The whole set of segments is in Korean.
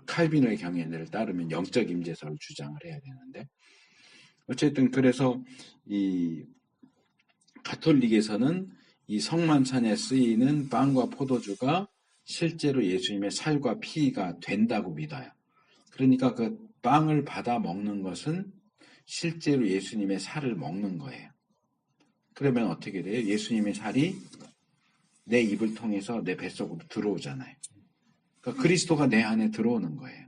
칼빈의 경연을 따르면 영적 임재설을 주장을 해야 되는데 어쨌든 그래서 이 가톨릭에서는 이 성만찬에 쓰이는 빵과 포도주가 실제로 예수님의 살과 피가 된다고 믿어요. 그러니까 그 빵을 받아 먹는 것은 실제로 예수님의 살을 먹는 거예요. 그러면 어떻게 돼요? 예수님의 살이 내 입을 통해서 내 뱃속으로 들어오잖아요. 그러니까 그리스도가 내 안에 들어오는 거예요.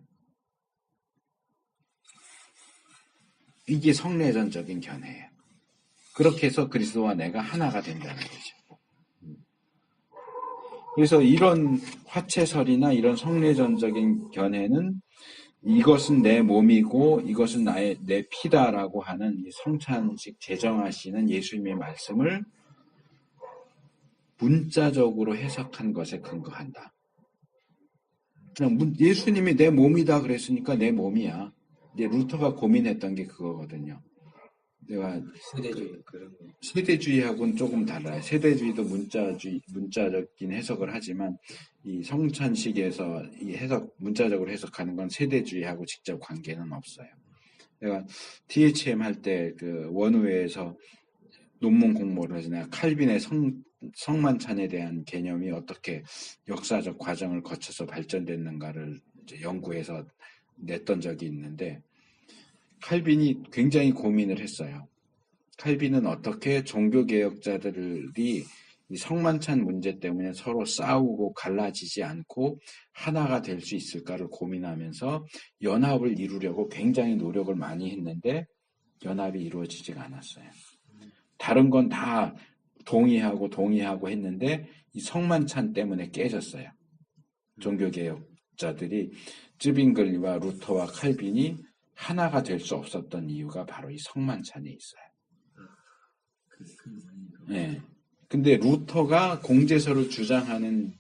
이게 성례전적인 견해예요. 그렇게 해서 그리스도와 내가 하나가 된다는 거죠. 그래서 이런 화채설이나 이런 성례전적인 견해는 이것은 내 몸이고 이것은 내 피다라고 하는 이 성찬식 제정하시는 예수님의 말씀을 문자적으로 해석한 것에 근거한다. 그냥 예수님이 내 몸이다 그랬으니까 내 몸이야. 이제 루터가 고민했던 게 그거거든요. 내가 세대주의 그런 거. 세대주의하고는 조금 달라요. 세대주의도 문자적인 해석을 하지만 이 성찬식에서 이 문자적으로 해석하는 건 세대주의하고 직접 관계는 없어요. 내가 THM 할 때 그 원우회에서 논문 공모를 하잖아요. 칼빈의 성만찬에 대한 개념이 어떻게 역사적 과정을 거쳐서 발전됐는가를 이제 연구해서 냈던 적이 있는데 칼빈이 굉장히 고민을 했어요. 칼빈은 어떻게 종교개혁자들이 이 성만찬 문제 때문에 서로 싸우고 갈라지지 않고 하나가 될 수 있을까를 고민하면서 연합을 이루려고 굉장히 노력을 많이 했는데 연합이 이루어지지가 않았어요. 다른 건 다 동의하고 했는데 이 성만찬 때문에 깨졌어요. 종교개혁자들이 쯔빙글리와 루터와 칼빈이 하나가 될 수 없었던 이유가 바로 이 성만찬에 있어요. 네. 근데 루터가 공제설을 주장하는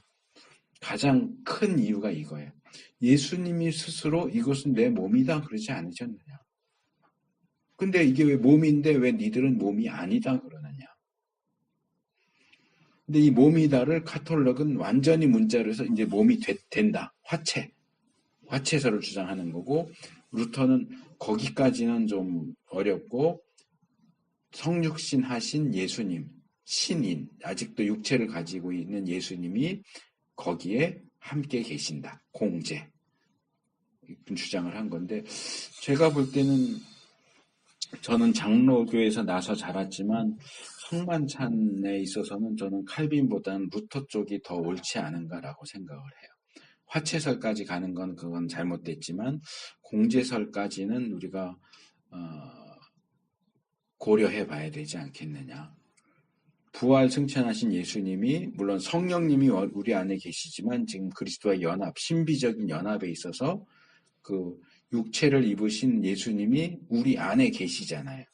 가장 큰 이유가 이거예요. 예수님이 스스로 이것은 내 몸이다 그러지 않으셨느냐. 근데 이게 왜 몸인데 왜 니들은 몸이 아니다 그러느냐. 근데 이 몸이다를 카톨릭은 완전히 문자로 해서 이제 몸이 된다. 화채설을 주장하는 거고 루터는 거기까지는 좀 어렵고 성육신 하신 예수님, 신인, 아직도 육체를 가지고 있는 예수님이 거기에 함께 계신다. 공제. 이런 주장을 한 건데 제가 볼 때는 저는 장로교에서 나서 자랐지만 성만찬에 있어서는 저는 칼빈보다는 루터 쪽이 더 옳지 않은가라고 생각을 해요. 화채설까지 가는 건 그건 잘못됐지만 공제설까지는 우리가 고려해 봐야 되지 않겠느냐. 부활 승천하신 예수님이 물론 성령님이 우리 안에 계시지만 지금 그리스도와 연합, 신비적인 연합에 있어서 그 육체를 입으신 예수님이 우리 안에 계시잖아요.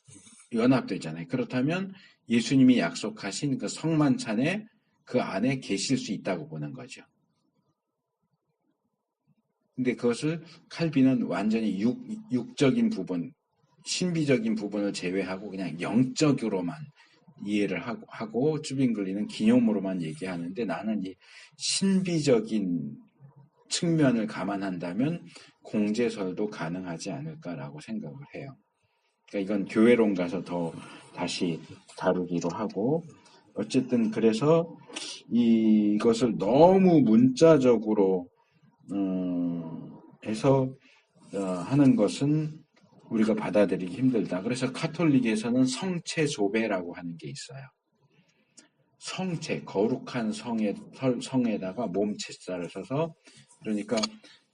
연합되잖아요. 그렇다면 예수님이 약속하신 그 성만찬에 그 안에 계실 수 있다고 보는 거죠. 근데 그것을 칼빈은 완전히 육적인 부분, 신비적인 부분을 제외하고 그냥 영적으로만 이해를 하고 쯔빙글리는 기념으로만 얘기하는데 나는 이 신비적인 측면을 감안한다면 공제설도 가능하지 않을까라고 생각을 해요. 그러니까 이건 교회론 가서 더 다시 다루기로 하고 어쨌든 그래서 이것을 너무 문자적으로 해서 하는 것은 우리가 받아들이기 힘들다. 그래서 카톨릭에서는 성체조배라고 하는 게 있어요. 성체, 거룩한 성에다가 몸체자를 써서 그러니까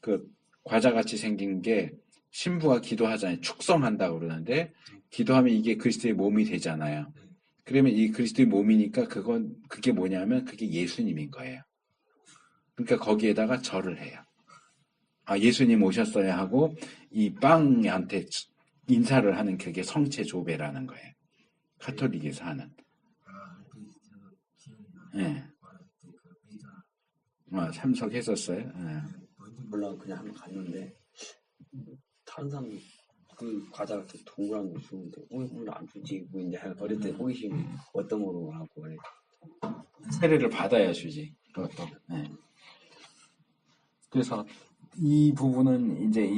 그 과자같이 생긴 게 신부가 기도하잖아요. 축성한다고 그러는데 기도하면 이게 그리스도의 몸이 되잖아요. 그러면 이 그리스도의 몸이니까 그게 뭐냐면 그게 예수님인 거예요. 그러니까 거기에다가 절을 해요. 아, 예수님 오셨어야 하고 이 빵한테 인사를 하는 그게 성체조배라는 거예요. 카톨릭에서 하는. 예. 참석했었어요. 예. 몰라 그냥 한번 갔는데 다른 사람 그 과자 같은 동그란 거 주는데 오늘 안 주지 뭐 이제 어릴 때 호기심이 어떤 거로 하고 그래. 세례를 받아야 주지. 그것도. 예. 그래서 이 부분은 이제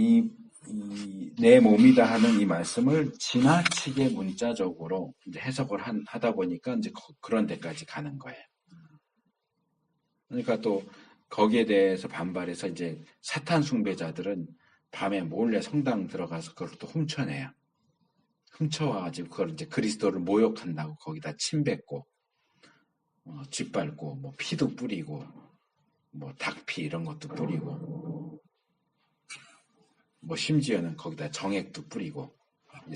내 몸이다 하는 이 말씀을 지나치게 문자적으로 이제 해석을 하다 보니까 이제 그런 데까지 가는 거예요. 그러니까 또 거기에 대해서 반발해서 이제 사탄 숭배자들은 밤에 몰래 성당 들어가서 그걸 또 훔쳐내요. 훔쳐와가지고 그걸 이제 그리스도를 모욕한다고 거기다 침 뱉고, 짓밟고, 뭐 피도 뿌리고, 뭐 닭피 이런 것도 뿌리고, 뭐 심지어는 거기다 정액도 뿌리고,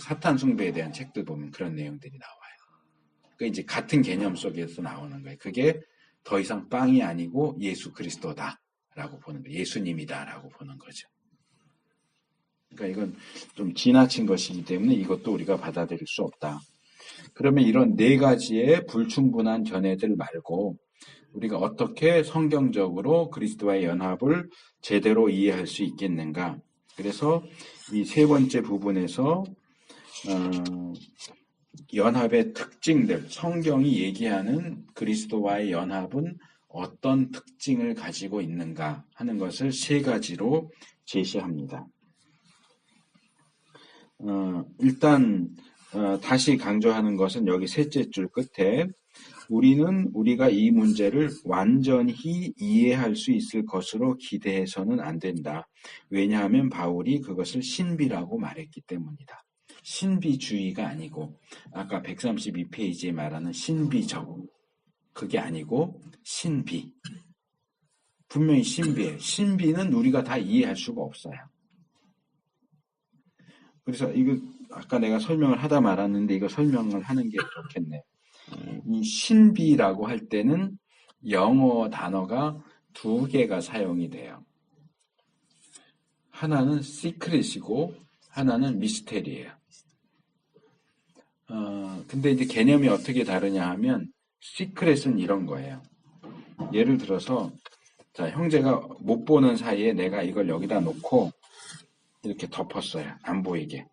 사탄 숭배에 대한 책들 보면 그런 내용들이 나와요. 그 이제 같은 개념 속에서 나오는 거예요. 그게 더 이상 빵이 아니고 예수 그리스도다라고 보는 거예요. 예수님이다라고 보는 거죠. 그러니까 이건 좀 지나친 것이기 때문에 이것도 우리가 받아들일 수 없다. 그러면 이런 네 가지의 불충분한 견해들 말고 우리가 어떻게 성경적으로 그리스도와의 연합을 제대로 이해할 수 있겠는가? 그래서 이 세 번째 부분에서 연합의 특징들, 성경이 얘기하는 그리스도와의 연합은 어떤 특징을 가지고 있는가 하는 것을 세 가지로 제시합니다. 일단 다시 강조하는 것은 여기 셋째 줄 끝에 우리는 우리가 이 문제를 완전히 이해할 수 있을 것으로 기대해서는 안 된다. 왜냐하면 바울이 그것을 신비라고 말했기 때문이다. 신비주의가 아니고 아까 132페이지에 말하는 신비적, 그게 아니고 신비. 분명히 신비예요. 신비는 우리가 다 이해할 수가 없어요. 그래서 이거 아까 내가 설명을 하다 말았는데 이거 설명을 하는 게 좋겠네. 이 신비라고 할 때는 영어 단어가 두 개가 사용이 돼요. 하나는 시크릿이고 하나는 미스테리예요. 근데 이제 개념이 어떻게 다르냐 하면 시크릿은 이런 거예요. 예를 들어서 자, 형제가 못 보는 사이에 내가 이걸 여기다 놓고 이렇게 덮었어요. 안 보이게.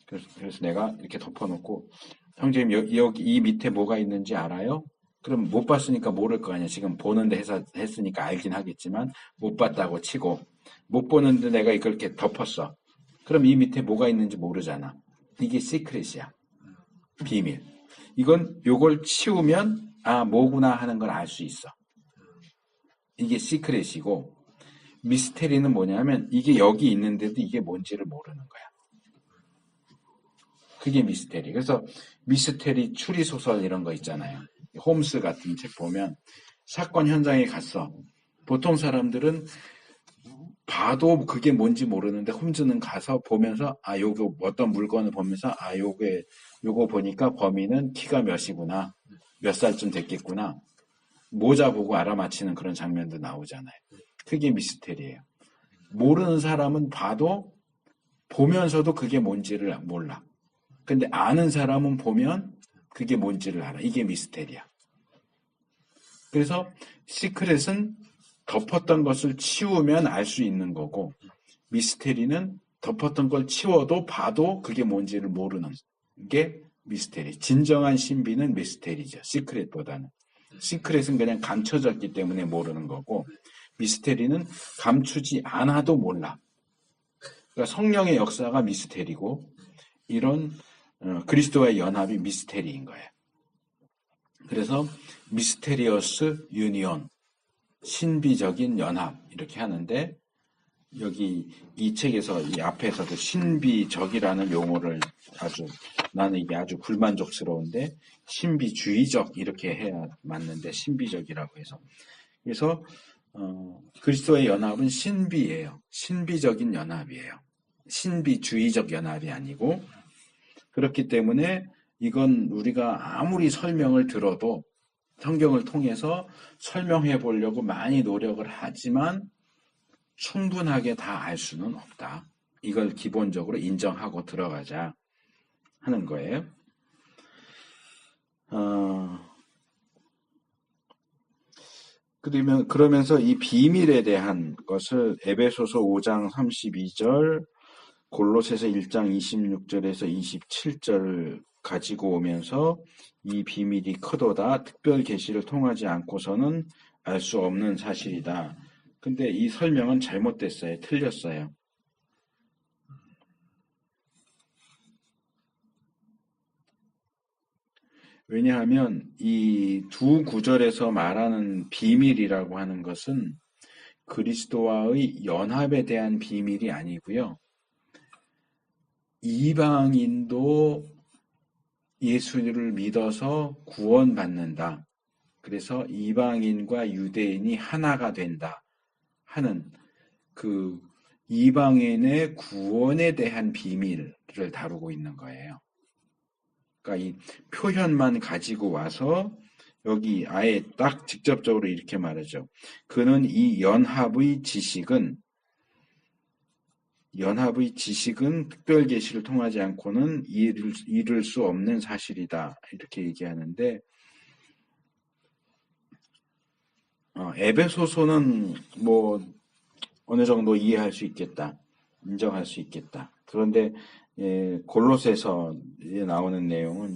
그래서 내가 이렇게 덮어놓고 형제님 여기 이 밑에 뭐가 있는지 알아요? 그럼 못 봤으니까 모를 거 아니야. 지금 보는데 했으니까 알긴 하겠지만 못 봤다고 치고 못 보는데 내가 이걸 이렇게 덮었어. 그럼 이 밑에 뭐가 있는지 모르잖아. 이게 시크릿이야. 비밀. 이건 요걸 치우면 뭐구나 하는 걸 알 수 있어. 이게 시크릿이고 미스테리는 뭐냐면 이게 여기 있는데도 이게 뭔지를 모르는 거야. 그게 미스테리. 그래서 미스테리 추리소설 이런 거 있잖아요. 홈스 같은 책 보면 사건 현장에 갔어. 보통 사람들은 봐도 그게 뭔지 모르는데 홈즈는 가서 보면서 요거 어떤 물건을 보면서 요거 보니까 범인은 키가 몇이구나. 몇 살쯤 됐겠구나. 모자 보고 알아맞히는 그런 장면도 나오잖아요. 그게 미스테리예요. 모르는 사람은 봐도 보면서도 그게 뭔지를 몰라. 근데 아는 사람은 보면 그게 뭔지를 알아. 이게 미스테리야. 그래서 시크릿은 덮었던 것을 치우면 알 수 있는 거고 미스테리는 덮었던 걸 치워도 봐도 그게 뭔지를 모르는 게 미스테리. 진정한 신비는 미스테리죠. 시크릿보다는. 시크릿은 그냥 감춰졌기 때문에 모르는 거고 미스테리는 감추지 않아도 몰라. 그러니까 성령의 역사가 미스테리고 이런 그리스도와의 연합이 미스테리인 거예요. 그래서 미스테리어스 유니온, 신비적인 연합 이렇게 하는데 여기 이 책에서 이 앞에서도 신비적이라는 용어를 나는 이게 아주 불만족스러운데 신비주의적 이렇게 해야 맞는데 신비적이라고 해서 그래서 그리스도의 연합은 신비예요. 신비적인 연합이에요. 신비주의적 연합이 아니고 그렇기 때문에 이건 우리가 아무리 설명을 들어도 성경을 통해서 설명해 보려고 많이 노력을 하지만 충분하게 다 알 수는 없다. 이걸 기본적으로 인정하고 들어가자 하는 거예요. 그러면서 이 비밀에 대한 것을 에베소서 5장 32절, 골로새서 1장 26절에서 27절을 가지고 오면서 이 비밀이 크도다. 특별 계시를 통하지 않고서는 알 수 없는 사실이다. 근데 이 설명은 잘못됐어요. 틀렸어요. 왜냐하면 이 두 구절에서 말하는 비밀이라고 하는 것은 그리스도와의 연합에 대한 비밀이 아니고요. 이방인도 예수를 믿어서 구원받는다. 그래서 이방인과 유대인이 하나가 된다 하는 그 이방인의 구원에 대한 비밀을 다루고 있는 거예요. 그러니까 이 표현만 가지고 와서 여기 아예 딱 직접적으로 이렇게 말하죠. 그는 이 연합의 지식은 특별 계시를 통하지 않고는 이룰 수 없는 사실이다. 이렇게 얘기하는데 에베소서는 뭐 어느 정도 이해할 수 있겠다. 인정할 수 있겠다. 그런데 골로새서에 나오는 내용은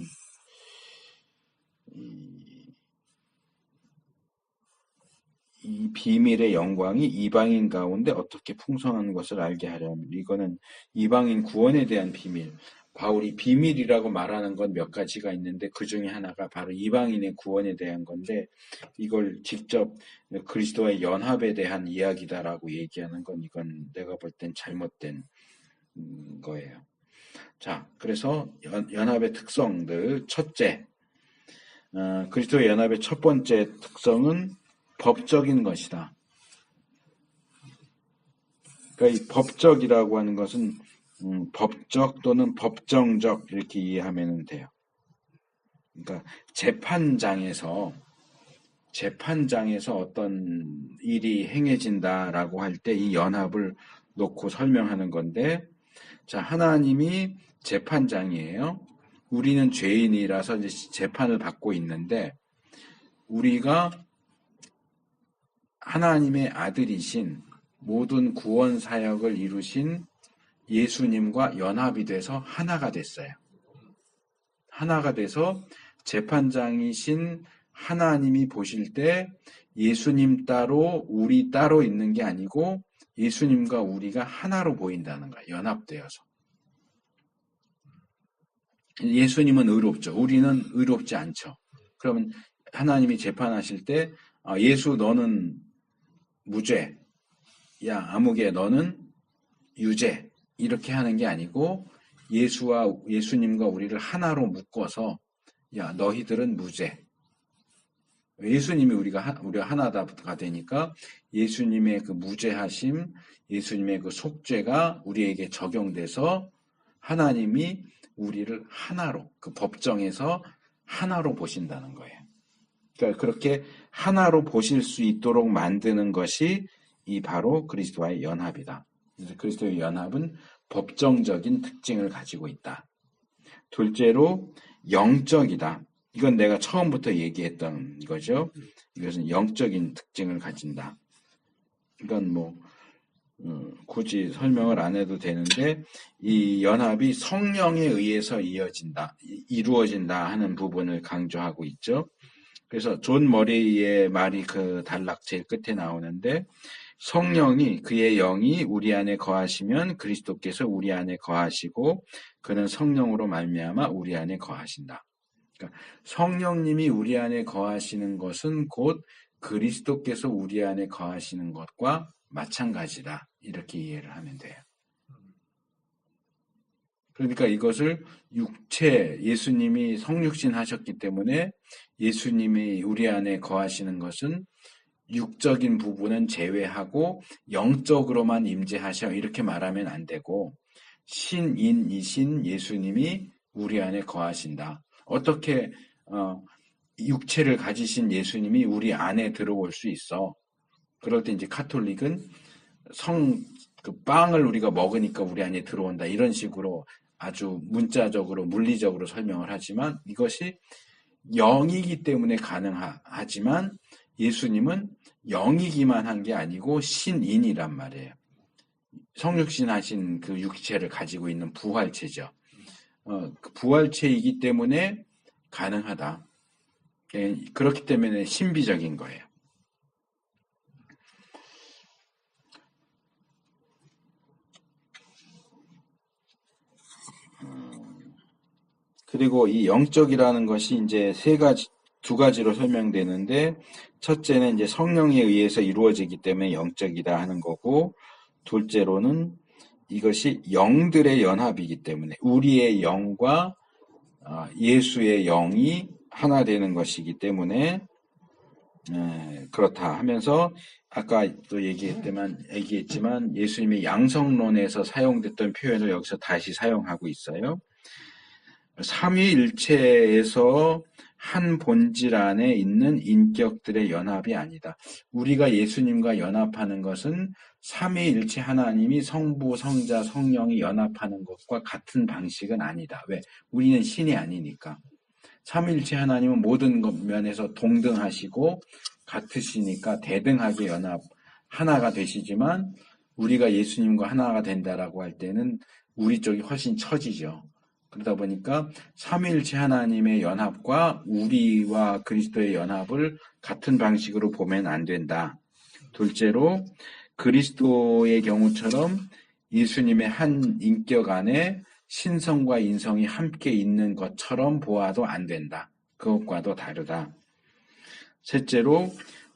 이 비밀의 영광이 이방인 가운데 어떻게 풍성한 것을 알게 하려면 이거는 이방인 구원에 대한 비밀. 바울이 비밀이라고 말하는 건 몇 가지가 있는데 그 중에 하나가 바로 이방인의 구원에 대한 건데 이걸 직접 그리스도와의 연합에 대한 이야기다라고 얘기하는 건 이건 내가 볼 땐 잘못된 거예요. 자, 그래서 연합의 특성들 첫째, 그리스도의 연합의 첫 번째 특성은 법적인 것이다. 그러니까 이 법적이라고 하는 것은 법적 또는 법정적 이렇게 이해하면 돼요. 그러니까 재판장에서 어떤 일이 행해진다라고 할 때 이 연합을 놓고 설명하는 건데, 자, 하나님이 재판장이에요. 우리는 죄인이라서 이제 재판을 받고 있는데 우리가 하나님의 아들이신 모든 구원 사역을 이루신 예수님과 연합이 돼서 하나가 됐어요. 하나가 돼서 재판장이신 하나님이 보실 때 예수님 따로 우리 따로 있는 게 아니고 예수님과 우리가 하나로 보인다는 거예요. 연합되어서. 예수님은 의롭죠. 우리는 의롭지 않죠. 그러면 하나님이 재판하실 때 예수 너는 무죄, 야 아무개 너는 유죄 이렇게 하는 게 아니고 예수님과 우리를 하나로 묶어서 야 너희들은 무죄. 예수님이 우리가 하나가 되니까 예수님의 그 무죄하심, 예수님의 그 속죄가 우리에게 적용돼서 하나님이 우리를 하나로 그 법정에서 하나로 보신다는 거예요. 그러니까 그렇게 하나로 보실 수 있도록 만드는 것이 이 바로 그리스도와의 연합이다. 그래서 그리스도의 연합은 법정적인 특징을 가지고 있다. 둘째로 영적이다. 이건 내가 처음부터 얘기했던 거죠. 이것은 영적인 특징을 가진다. 이건 뭐 굳이 설명을 안 해도 되는데 이 연합이 성령에 의해서 이루어진다 하는 부분을 강조하고 있죠. 그래서 존 머레이의 말이 그 단락 제일 끝에 나오는데 성령이 그의 영이 우리 안에 거하시면 그리스도께서 우리 안에 거하시고 그는 성령으로 말미암아 우리 안에 거하신다. 그러니까 성령님이 우리 안에 거하시는 것은 곧 그리스도께서 우리 안에 거하시는 것과 마찬가지다. 이렇게 이해를 하면 돼요. 그러니까 이것을 예수님이 성육신 하셨기 때문에 예수님이 우리 안에 거하시는 것은 육적인 부분은 제외하고 영적으로만 임재하셔 이렇게 말하면 안 되고 신인이신 예수님이 우리 안에 거하신다. 어떻게 육체를 가지신 예수님이 우리 안에 들어올 수 있어? 그럴 때 이제 카톨릭은 그 빵을 우리가 먹으니까 우리 안에 들어온다 이런 식으로 아주 문자적으로 물리적으로 설명을 하지만 이것이 영이기 때문에 가능하지만 예수님은 영이기만 한 게 아니고 신인이란 말이에요. 성육신 하신 그 육체를 가지고 있는 부활체죠. 그 부활체이기 때문에 가능하다. 그렇기 때문에 신비적인 거예요. 그리고 이 영적이라는 것이 이제 두 가지로 설명되는데, 첫째는 이제 성령에 의해서 이루어지기 때문에 영적이다 하는 거고, 둘째로는 이것이 영들의 연합이기 때문에 우리의 영과 예수의 영이 하나 되는 것이기 때문에 그렇다 하면서, 아까 또 얘기했지만 예수님의 양성론에서 사용됐던 표현을 여기서 다시 사용하고 있어요. 삼위일체에서 한 본질 안에 있는 인격들의 연합이 아니다. 우리가 예수님과 연합하는 것은 삼위일체 하나님이 성부, 성자, 성령이 연합하는 것과 같은 방식은 아니다. 왜? 우리는 신이 아니니까. 삼위일체 하나님은 모든 면에서 동등하시고 같으시니까 대등하게 하나가 되시지만, 우리가 예수님과 하나가 된다라고 할 때는 우리 쪽이 훨씬 처지죠. 그러다 보니까 삼위일체 하나님의 연합과 우리와 그리스도의 연합을 같은 방식으로 보면 안 된다. 둘째로, 그리스도의 경우처럼 예수님의 한 인격 안에 신성과 인성이 함께 있는 것처럼 보아도 안 된다. 그것과도 다르다. 셋째로,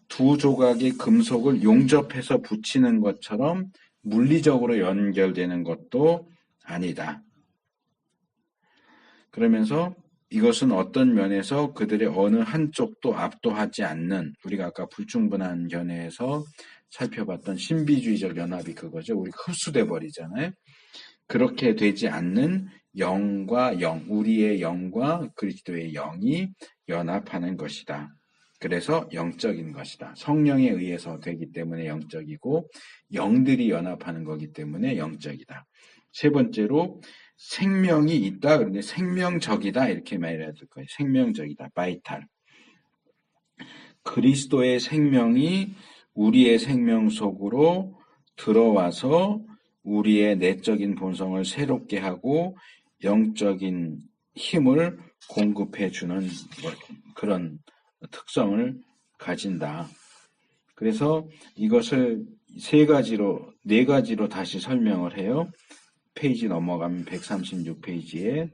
두 조각의 금속을 용접해서 붙이는 것처럼 물리적으로 연결되는 것도 아니다. 그러면서 이것은 어떤 면에서 그들의 어느 한쪽도 압도하지 않는, 우리가 아까 불충분한 견해에서 살펴봤던 신비주의적 연합이 그거죠. 우리가 흡수돼 버리잖아요. 그렇게 되지 않는 영과 영, 우리의 영과 그리스도의 영이 연합하는 것이다. 그래서 영적인 것이다. 성령에 의해서 되기 때문에 영적이고, 영들이 연합하는 거기 때문에 영적이다. 세 번째로, 생명이 있다. 그런데 생명적이다. 이렇게 말해야 될 거예요. 생명적이다. 바이탈. 그리스도의 생명이 우리의 생명 속으로 들어와서 우리의 내적인 본성을 새롭게 하고 영적인 힘을 공급해 주는 그런 특성을 가진다. 그래서 이것을 네 가지로 다시 설명을 해요. 페이지 넘어가면 136페이지에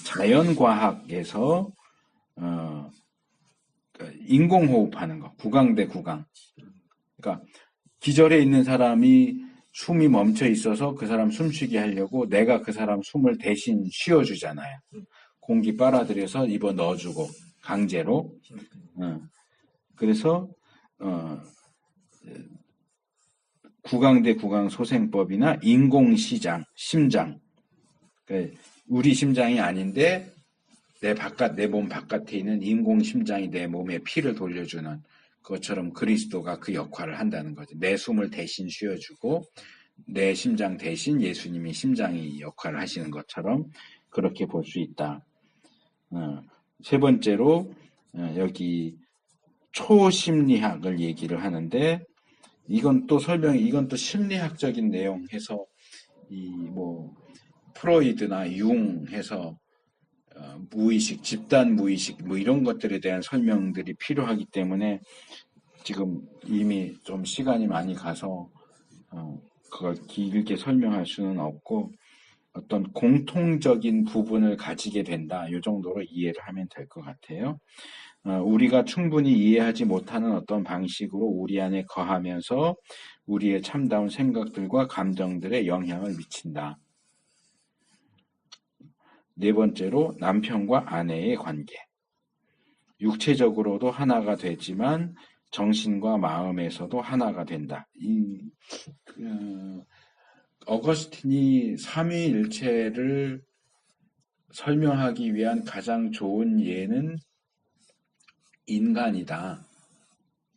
자연과학에서 인공호흡하는 거, 구강 대 구강. 그러니까 기절해 있는 사람이 숨이 멈춰 있어서 그 사람 숨쉬게 하려고 내가 그 사람 숨을 대신 쉬어주잖아요. 공기 빨아들여서 입어 넣어주고 강제로. 그래서 구강 대 구강 소생법이나 인공시장, 심장. 그러니까 우리 심장이 아닌데 내 몸 바깥에 있는 인공 심장이 내 몸에 피를 돌려주는 것처럼 그리스도가 그 역할을 한다는 거죠. 내 숨을 대신 쉬어주고 내 심장 대신 예수님이 심장이 역할을 하시는 것처럼 그렇게 볼 수 있다. 세 번째로 여기 초심리학을 얘기를 하는데, 이건 또 심리학적인 내용해서 프로이드나 융 해서 무의식, 집단 무의식 이런 것들에 대한 설명들이 필요하기 때문에 지금 이미 좀 시간이 많이 가서 그걸 길게 설명할 수는 없고, 어떤 공통적인 부분을 가지게 된다. 이 정도로 이해를 하면 될 것 같아요. 우리가 충분히 이해하지 못하는 어떤 방식으로 우리 안에 거하면서 우리의 참다운 생각들과 감정들에 영향을 미친다. 네 번째로, 남편과 아내의 관계. 육체적으로도 하나가 되지만 정신과 마음에서도 하나가 된다. 어거스틴이 삼위일체를 설명하기 위한 가장 좋은 예는 인간이다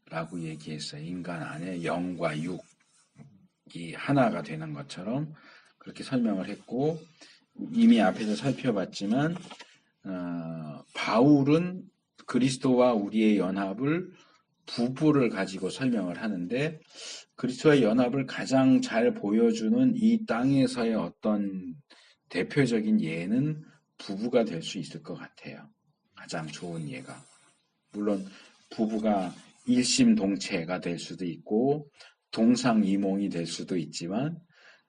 라고 얘기했어요. 인간 안에 영과 육이 하나가 되는 것처럼 그렇게 설명을 했고, 이미 앞에서 살펴봤지만 바울은 그리스도와 우리의 연합을 부부를 가지고 설명을 하는데, 그리스도의 연합을 가장 잘 보여주는 이 땅에서의 어떤 대표적인 예는 부부가 될 수 있을 것 같아요. 가장 좋은 예가. 물론 부부가 일심동체가 될 수도 있고 동상이몽이 될 수도 있지만,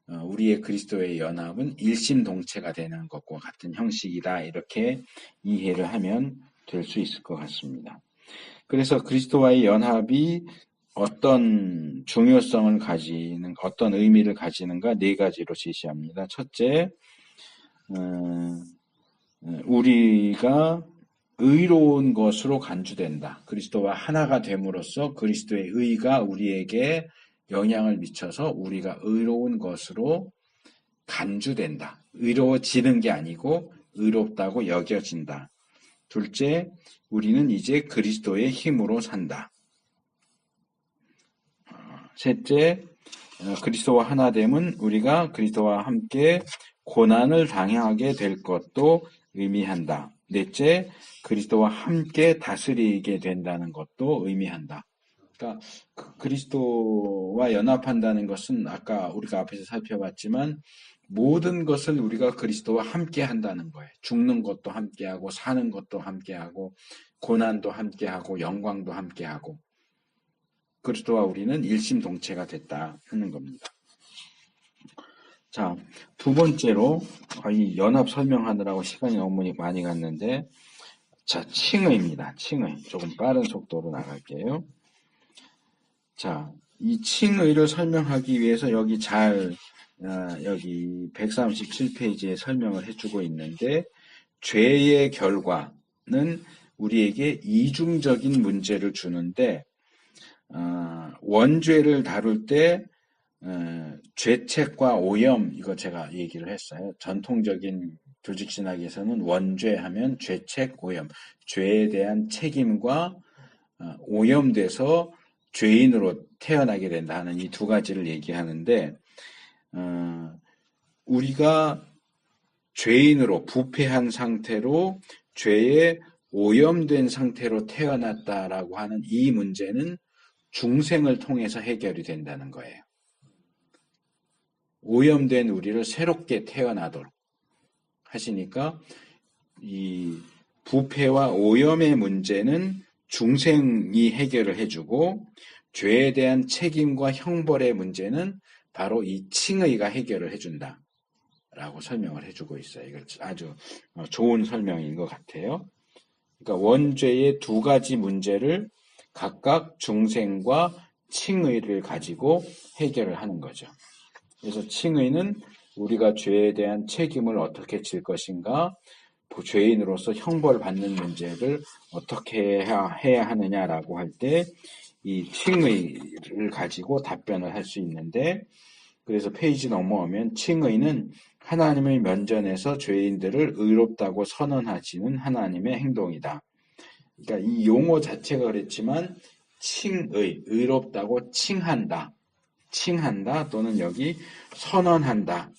우리의 그리스도의 연합은 일심동체가 되는 것과 같은 형식이다. 이렇게 이해를 하면 될 수 있을 것 같습니다. 그래서 그리스도와의 연합이 어떤 중요성을 가지는, 어떤 의미를 가지는가 네 가지로 제시합니다. 첫째, 우리가 의로운 것으로 간주된다. 그리스도와 하나가 됨으로써 그리스도의 의가 우리에게 영향을 미쳐서 우리가 의로운 것으로 간주된다. 의로워지는 게 아니고 의롭다고 여겨진다. 둘째, 우리는 이제 그리스도의 힘으로 산다. 셋째, 그리스도와 하나됨은 우리가 그리스도와 함께 고난을 당하게 될 것도 의미한다. 넷째, 그리스도와 함께 다스리게 된다는 것도 의미한다. 그러니까 그리스도와 연합한다는 것은 아까 우리가 앞에서 살펴봤지만 모든 것을 우리가 그리스도와 함께 한다는 거예요. 죽는 것도 함께하고 사는 것도 함께하고 고난도 함께하고 영광도 함께하고 그리스도와 우리는 일심동체가 됐다 하는 겁니다. 자, 두 번째로 이 연합 설명하느라고 시간이 너무 많이 갔는데 자, 칭의입니다. 칭의. 조금 빠른 속도로 나갈게요. 자, 이 칭의를 설명하기 위해서 여기 여기 137페이지에 설명을 해주고 있는데 죄의 결과는 우리에게 이중적인 문제를 주는데 원죄를 다룰 때 죄책과 오염 이거 제가 얘기를 했어요. 전통적인 조직신학에서는 원죄하면 죄책, 오염, 죄에 대한 책임과 오염돼서 죄인으로 태어나게 된다 하는 이 두 가지를 얘기하는데 우리가 죄인으로 부패한 상태로 죄에 오염된 상태로 태어났다라고 하는 이 문제는 중생을 통해서 해결이 된다는 거예요. 오염된 우리를 새롭게 태어나도록 하시니까 이 부패와 오염의 문제는 중생이 해결을 해주고 죄에 대한 책임과 형벌의 문제는 바로 이 칭의가 해결을 해준다 라고 설명을 해주고 있어요. 이거 아주 좋은 설명인 것 같아요. 그러니까 원죄의 두 가지 문제를 각각 중생과 칭의를 가지고 해결을 하는 거죠. 그래서 칭의는 우리가 죄에 대한 책임을 어떻게 질 것인가, 죄인으로서 형벌을 받는 문제를 어떻게 해야 하느냐라고 할 때 이 칭의를 가지고 답변을 할 수 있는데 그래서 페이지 넘어오면 칭의는 하나님의 면전에서 죄인들을 의롭다고 선언하시는 하나님의 행동이다. 그러니까 이 용어 자체가 그랬지만 칭의, 의롭다고 칭한다. 칭한다 또는 여기 선언한다.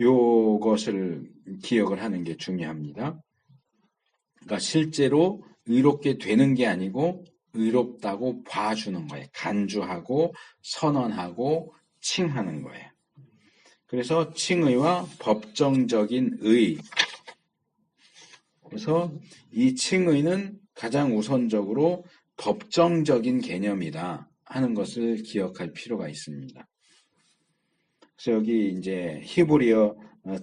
요것을 기억을 하는 게 중요합니다. 그러니까 실제로 의롭게 되는 게 아니고 의롭다고 봐주는 거예요. 간주하고 선언하고 칭하는 거예요. 그래서 칭의와 법정적인 의. 그래서 이 칭의는 가장 우선적으로 법정적인 개념이다 하는 것을 기억할 필요가 있습니다. 그래서 여기 이제 히브리어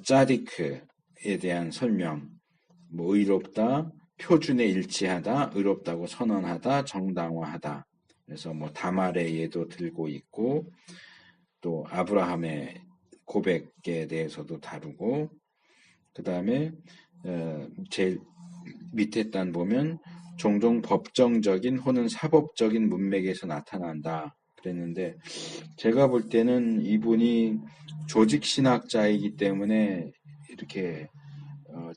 짜디크에 대한 설명, 뭐 의롭다, 표준에 일치하다, 의롭다고 선언하다, 정당화하다. 그래서 뭐 다말의 예도 들고 있고 또 아브라함의 고백에 대해서도 다루고 그 다음에 제일 밑에 단 보면 종종 법정적인 혹은 사법적인 문맥에서 나타난다 그랬는데 제가 볼 때는 이분이 조직신학자이기 때문에 이렇게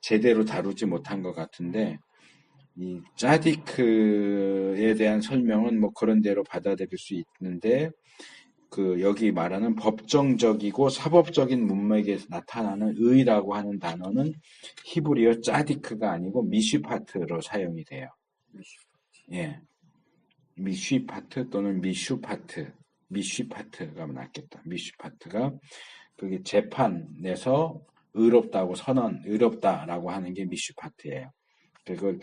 제대로 다루지 못한 것 같은데 이 짜디크에 대한 설명은 뭐 그런 대로 받아들일 수 있는데 그 여기 말하는 법정적이고 사법적인 문맥에서 나타나는 의라고 하는 단어는 히브리어 짜디크가 아니고 미슈파트로 사용이 돼요. 예, 미슈파트 또는 미슈파트가 낫겠다. 미슈파트가 그게 재판에서 의롭다라고 하는 게 미슈파트예요. 그걸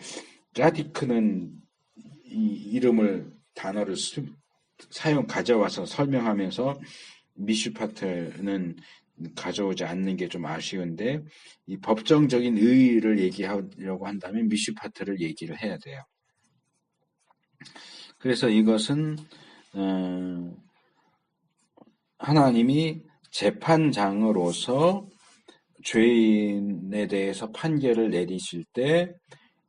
짜디크는 이 단어를 가져와서 설명하면서 미슈파트는 가져오지 않는 게 좀 아쉬운데, 이 법정적인 의의를 얘기하려고 한다면 미슈파트를 얘기를 해야 돼요. 그래서 이것은 하나님이 재판장으로서 죄인에 대해서 판결을 내리실 때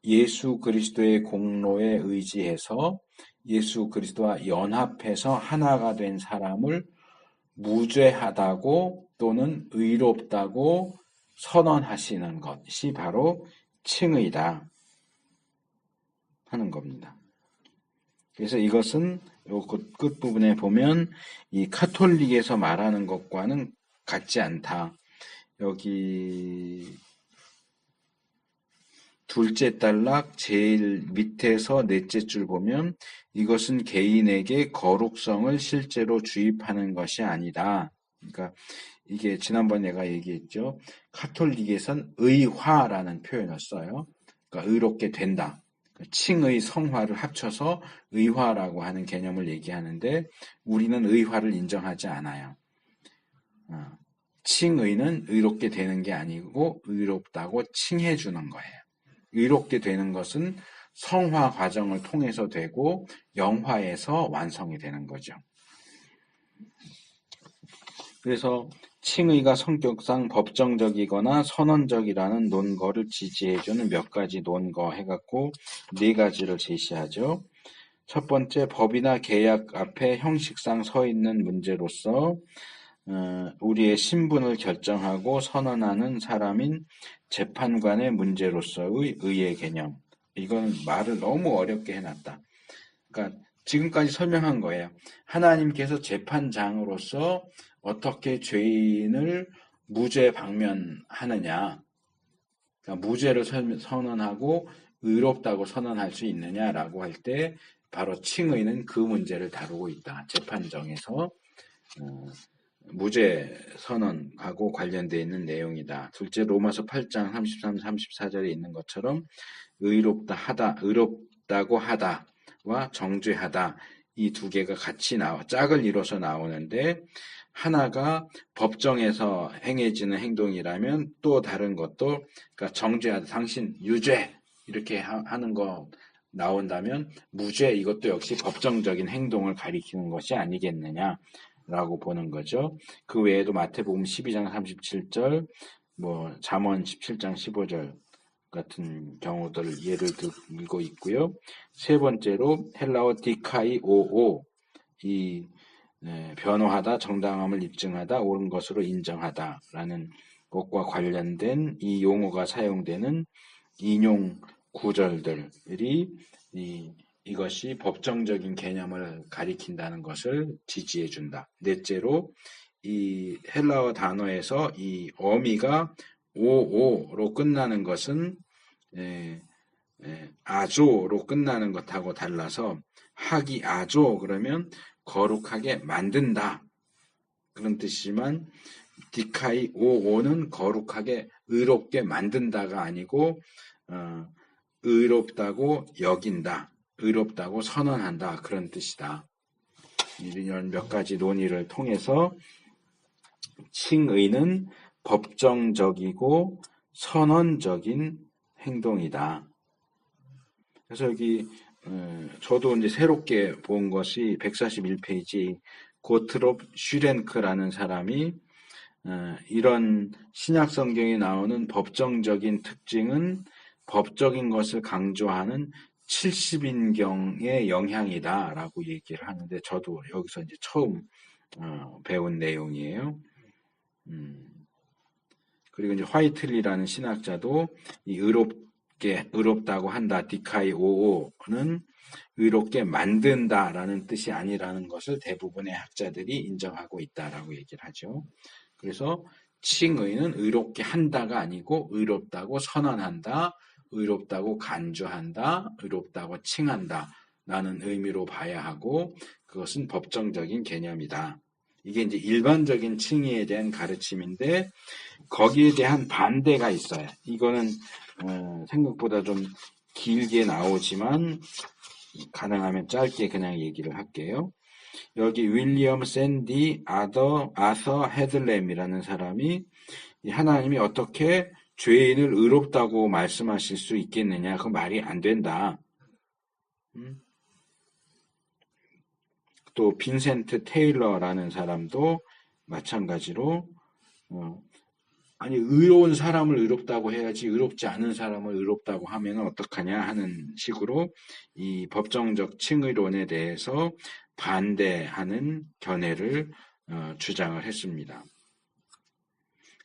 예수 그리스도의 공로에 의지해서 예수 그리스도와 연합해서 하나가 된 사람을 무죄하다고 또는 의롭다고 선언하시는 것이 바로 칭의다 하는 겁니다. 그래서 이것은 요 끝부분에 보면 이 카톨릭에서 말하는 것과는 같지 않다. 여기 둘째 단락 제일 밑에서 넷째 줄 보면 이것은 개인에게 거룩성을 실제로 주입하는 것이 아니다. 그러니까 이게 지난번 내가 얘기했죠. 카톨릭에선 의화라는 표현을 써요. 그러니까 의롭게 된다. 칭의 성화를 합쳐서 의화라고 하는 개념을 얘기하는데 우리는 의화를 인정하지 않아요. 칭의는 의롭게 되는 게 아니고 의롭다고 칭해 주는 거예요. 의롭게 되는 것은 성화 과정을 통해서 되고 영화에서 완성이 되는 거죠. 그래서 칭의가 성격상 법정적이거나 선언적이라는 논거를 지지해주는 몇 가지 논거 해갖고 네 가지를 제시하죠. 첫 번째, 법이나 계약 앞에 형식상 서 있는 문제로서 우리의 신분을 결정하고 선언하는 사람인 재판관의 문제로서의 의의 개념. 이건 말을 너무 어렵게 해놨다. 그러니까 지금까지 설명한 거예요. 하나님께서 재판장으로서 어떻게 죄인을 무죄 방면하느냐, 그러니까 무죄를 선언하고 의롭다고 선언할 수 있느냐라고 할 때 바로 칭의는 그 문제를 다루고 있다. 재판정에서 무죄 선언하고 관련되어 있는 내용이다. 둘째, 로마서 8장 33, 34절에 있는 것처럼 의롭다고 하다와 정죄하다 이 두 개가 같이 짝을 이뤄서 나오는데 하나가 법정에서 행해지는 행동이라면 또 다른 것도 그러니까 정죄하다 당신 유죄 이렇게 하는 거 나온다면 무죄 이것도 역시 법정적인 행동을 가리키는 것이 아니겠느냐라고 보는 거죠. 그 외에도 마태복음 12장 37절 잠언 17장 15절 같은 경우들을 예를 들고 있고요. 세 번째로 헬라어 디카이오오 이 변호하다, 정당함을 입증하다, 옳은 것으로 인정하다라는 것과 관련된 이 용어가 사용되는 인용 구절들이 이것이 법정적인 개념을 가리킨다는 것을 지지해 준다. 넷째로 이 헬라어 단어에서 이 어미가 오오로 끝나는 것은 아조로 끝나는 것하고 달라서 하기 아조 그러면 거룩하게 만든다 그런 뜻이지만 디카이 오오는 거룩하게 의롭게 만든다가 아니고 의롭다고 여긴다, 의롭다고 선언한다 그런 뜻이다. 이런 몇 가지 논의를 통해서 칭의는 법정적이고 선언적인 행동이다. 그래서 여기 저도 이제 새롭게 본 것이 141페이지 고트롭 슈렌크라는 사람이 이런 신약 성경에 나오는 법정적인 특징은 법적인 것을 강조하는 70인경의 영향이다라고 얘기를 하는데 저도 여기서 이제 처음 배운 내용이에요. 그리고 이제 화이틀리라는 신학자도 이 의롭다고 한다, 디카이 오오는 의롭게 만든다라는 뜻이 아니라는 것을 대부분의 학자들이 인정하고 있다라고 얘기를 하죠. 그래서 칭의는 의롭게 한다가 아니고 의롭다고 선언한다, 의롭다고 간주한다, 의롭다고 칭한다 라는 의미로 봐야 하고 그것은 법정적인 개념이다. 이게 이제 일반적인 칭의에 대한 가르침인데 거기에 대한 반대가 있어요. 이거는 생각보다 좀 길게 나오지만 가능하면 짧게 그냥 얘기를 할게요. 여기 윌리엄 샌디 아서 헤들램이라는 사람이 하나님이 어떻게 죄인을 의롭다고 말씀하실 수 있겠느냐? 그 말이 안 된다. 또 빈센트 테일러라는 사람도 마찬가지로 아니 의로운 사람을 의롭다고 해야지 의롭지 않은 사람을 의롭다고 하면 어떡하냐 하는 식으로 이 법정적 칭의론에 대해서 반대하는 견해를 주장을 했습니다.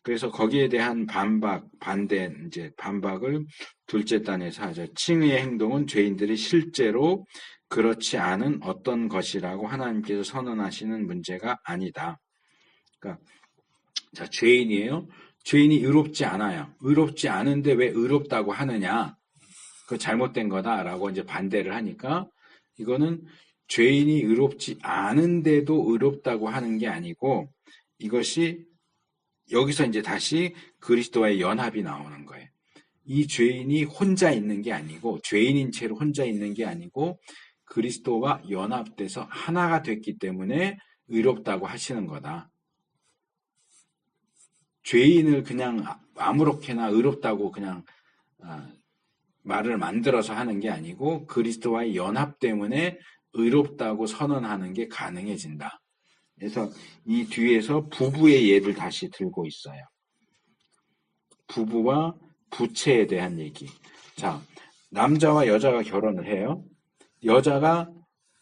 그래서 거기에 대한 반박을 둘째 단에서 하죠. 칭의의 행동은 죄인들이 실제로 그렇지 않은 어떤 것이라고 하나님께서 선언하시는 문제가 아니다. 그러니까 자, 죄인이에요. 죄인이 의롭지 않아요. 의롭지 않은데 왜 의롭다고 하느냐? 그거 잘못된 거다라고 이제 반대를 하니까 이거는 죄인이 의롭지 않은데도 의롭다고 하는 게 아니고 이것이 여기서 이제 다시 그리스도와의 연합이 나오는 거예요. 이 죄인이 혼자 있는 게 아니고 죄인인 채로 혼자 있는 게 아니고 그리스도와 연합돼서 하나가 됐기 때문에 의롭다고 하시는 거다. 죄인을 그냥 아무렇게나 의롭다고 그냥 말을 만들어서 하는 게 아니고 그리스도와의 연합 때문에 의롭다고 선언하는 게 가능해진다. 그래서 이 뒤에서 부부의 예를 다시 들고 있어요. 부부와 부채에 대한 얘기. 자, 남자와 여자가 결혼을 해요. 여자가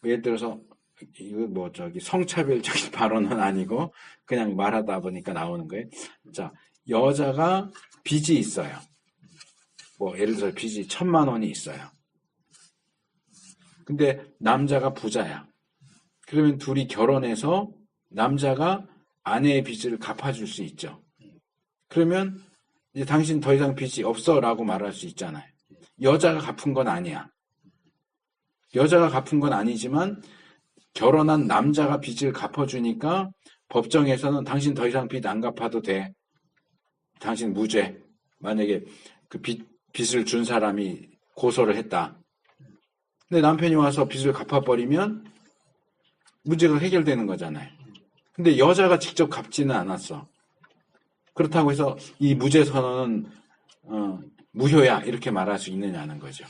예를 들어서 이거 성차별적인 발언은 아니고 그냥 말하다 보니까 나오는 거예요. 자, 여자가 빚이 있어요. 예를 들어서 빚이 1,000만 원이 있어요. 근데 남자가 부자야. 그러면 둘이 결혼해서 남자가 아내의 빚을 갚아줄 수 있죠. 그러면 이제 당신 더 이상 빚이 없어라고 말할 수 있잖아요. 여자가 갚은 건 아니야. 여자가 갚은 건 아니지만 결혼한 남자가 빚을 갚아주니까 법정에서는 당신 더 이상 빚 안 갚아도 돼. 당신 무죄. 만약에 그 빚을 준 사람이 고소를 했다. 근데 남편이 와서 빚을 갚아버리면 문제가 해결되는 거잖아요. 근데 여자가 직접 갚지는 않았어. 그렇다고 해서 이 무죄 선언은 무효야 이렇게 말할 수 있느냐는 거죠.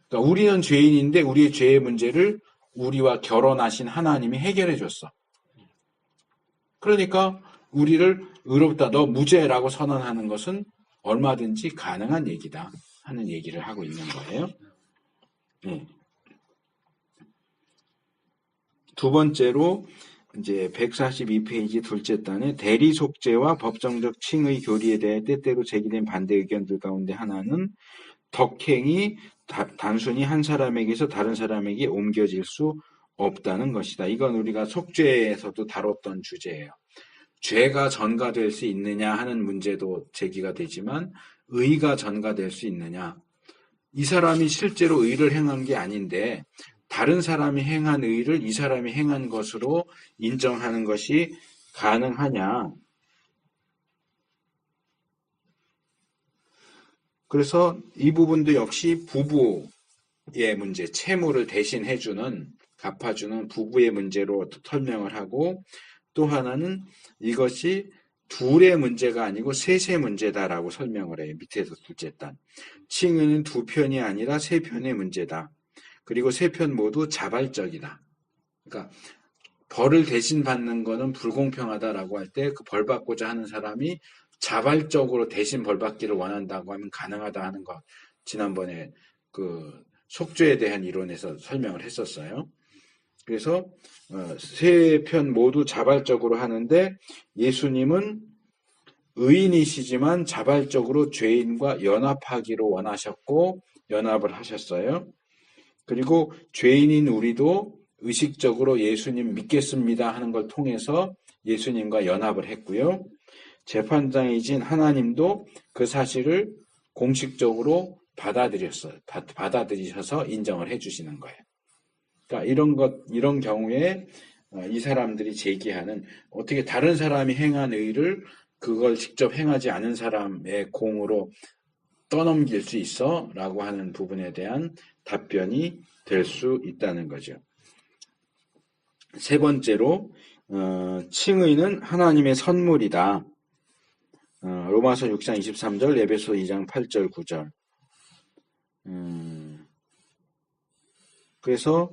그러니까 우리는 죄인인데 우리의 죄의 문제를 우리와 결혼하신 하나님이 해결해 줬어. 그러니까 우리를 의롭다, 너 무죄라고 선언하는 것은 얼마든지 가능한 얘기다 하는 얘기를 하고 있는 거예요. 네. 두 번째로 이제 142페이지 둘째 단에 대리 속죄와 법정적 칭의 교리에 대해 때때로 제기된 반대 의견들 가운데 하나는 덕행이 단순히 한 사람에게서 다른 사람에게 옮겨질 수 없다는 것이다. 이건 우리가 속죄에서도 다뤘던 주제예요. 죄가 전가될 수 있느냐 하는 문제도 제기가 되지만 의가 전가될 수 있느냐. 이 사람이 실제로 의를 행한 게 아닌데 다른 사람이 행한 의를 이 사람이 행한 것으로 인정하는 것이 가능하냐. 그래서 이 부분도 역시 부부의 문제, 채무를 대신해주는, 갚아주는 부부의 문제로 설명을 하고 또 하나는 이것이 둘의 문제가 아니고 셋의 문제다라고 설명을 해요. 밑에서 둘째 단. 칭의는 두 편이 아니라 세 편의 문제다. 그리고 세 편 모두 자발적이다. 그러니까 벌을 대신 받는 거는 불공평하다라고 할 때 그 벌 받고자 하는 사람이 자발적으로 대신 벌 받기를 원한다고 하면 가능하다 하는 거 지난번에 그 속죄에 대한 이론에서 설명을 했었어요. 그래서 세 편 모두 자발적으로 하는데 예수님은 의인이시지만 자발적으로 죄인과 연합하기로 원하셨고 연합을 하셨어요. 그리고 죄인인 우리도 의식적으로 예수님 믿겠습니다 하는 걸 통해서 예수님과 연합을 했고요. 재판장이신 하나님도 그 사실을 공식적으로 받아들이셔서 인정을 해주시는 거예요. 그러니까 이런 경우에 이 사람들이 제기하는 어떻게 다른 사람이 행한 의를 그걸 직접 행하지 않은 사람의 공으로 떠넘길 수 있어? 라고 하는 부분에 대한 답변이 될 수 있다는 거죠. 세 번째로 칭의는 하나님의 선물이다. 로마서 6장 23절, 에베소 2장 8절, 9절. 그래서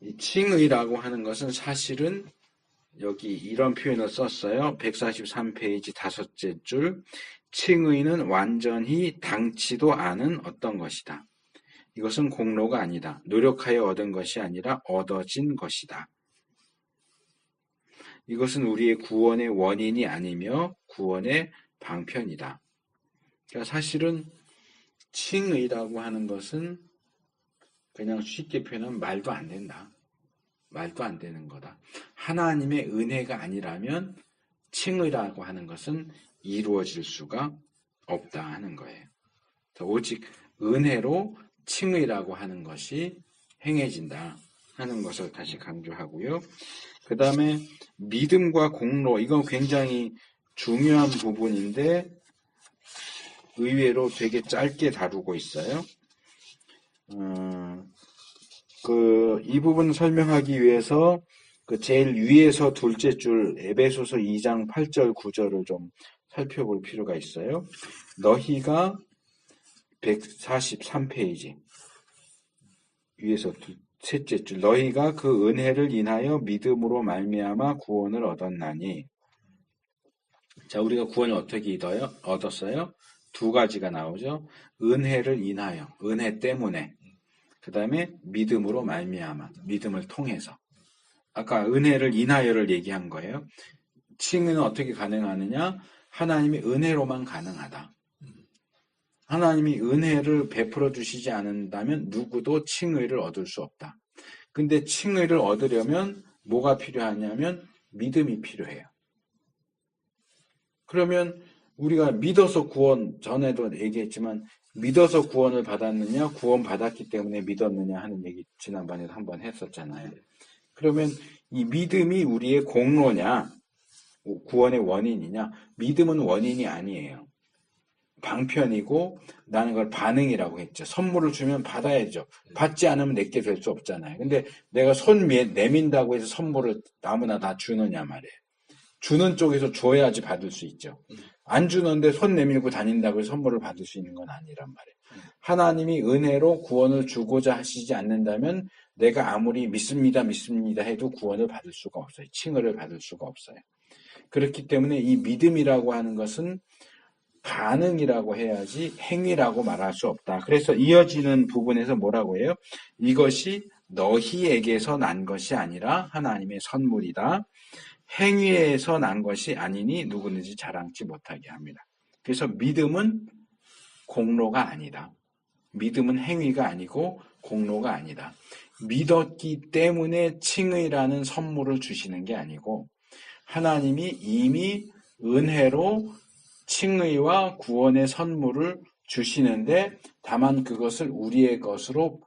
이 칭의라고 하는 것은 사실은 여기 이런 표현을 썼어요. 143페이지 다섯째 줄. 칭의는 완전히 당치도 않은 어떤 것이다. 이것은 공로가 아니다. 노력하여 얻은 것이 아니라 얻어진 것이다. 이것은 우리의 구원의 원인이 아니며 구원의 방편이다. 그러니까 사실은 칭의라고 하는 것은 그냥 쉽게 표현하면 말도 안 된다. 말도 안 되는 거다. 하나님의 은혜가 아니라면 칭의라고 하는 것은 이루어질 수가 없다 하는 거예요. 오직 은혜로 칭의라고 하는 것이 행해진다 하는 것을 다시 강조하고요. 그 다음에 믿음과 공로, 이건 굉장히 중요한 부분인데 의외로 되게 짧게 다루고 있어요. 이 부분 설명하기 위해서 그 제일 위에서 둘째 줄 에베소서 2장 8절 9절을 좀 살펴볼 필요가 있어요. 너희가 143페이지 위에서 셋째 줄 너희가 그 은혜를 인하여 믿음으로 말미암아 구원을 얻었나니. 자, 우리가 구원을 어떻게 얻었어요? 두 가지가 나오죠. 은혜를 인하여, 은혜 때문에. 그 다음에 믿음으로 말미암아, 믿음을 통해서. 아까 은혜를 인하여를 얘기한 거예요. 칭의는 어떻게 가능하느냐? 하나님의 은혜로만 가능하다. 하나님이 은혜를 베풀어 주시지 않는다면 누구도 칭의를 얻을 수 없다. 근데 칭의를 얻으려면 뭐가 필요하냐면 믿음이 필요해요. 그러면 우리가 믿어서 구원, 전에도 얘기했지만 믿어서 구원을 받았느냐, 구원 받았기 때문에 믿었느냐 하는 얘기 지난번에도 한번 했었잖아요. 그러면 이 믿음이 우리의 공로냐, 구원의 원인이냐? 믿음은 원인이 아니에요. 방편이고 나는 그걸 반응이라고 했죠. 선물을 주면 받아야죠. 받지 않으면 내게 될 수 없잖아요. 근데 내가 손 내민다고 해서 선물을 아무나 다 주느냐 말이에요. 주는 쪽에서 줘야지 받을 수 있죠. 안 주는데 손 내밀고 다닌다고 해서 선물을 받을 수 있는 건 아니란 말이에요. 하나님이 은혜로 구원을 주고자 하시지 않는다면 내가 아무리 믿습니다 해도 구원을 받을 수가 없어요. 칭의를 받을 수가 없어요. 그렇기 때문에 이 믿음이라고 하는 것은 반응이라고 해야지 행위라고 말할 수 없다. 그래서 이어지는 부분에서 뭐라고 해요? 이것이 너희에게서 난 것이 아니라 하나님의 선물이다. 행위에서 난 것이 아니니 누구든지 자랑치 못하게 합니다. 그래서 믿음은 공로가 아니다. 믿음은 행위가 아니고 공로가 아니다. 믿었기 때문에 칭의라는 선물을 주시는 게 아니고 하나님이 이미 은혜로 칭의와 구원의 선물을 주시는데 다만 그것을 우리의 것으로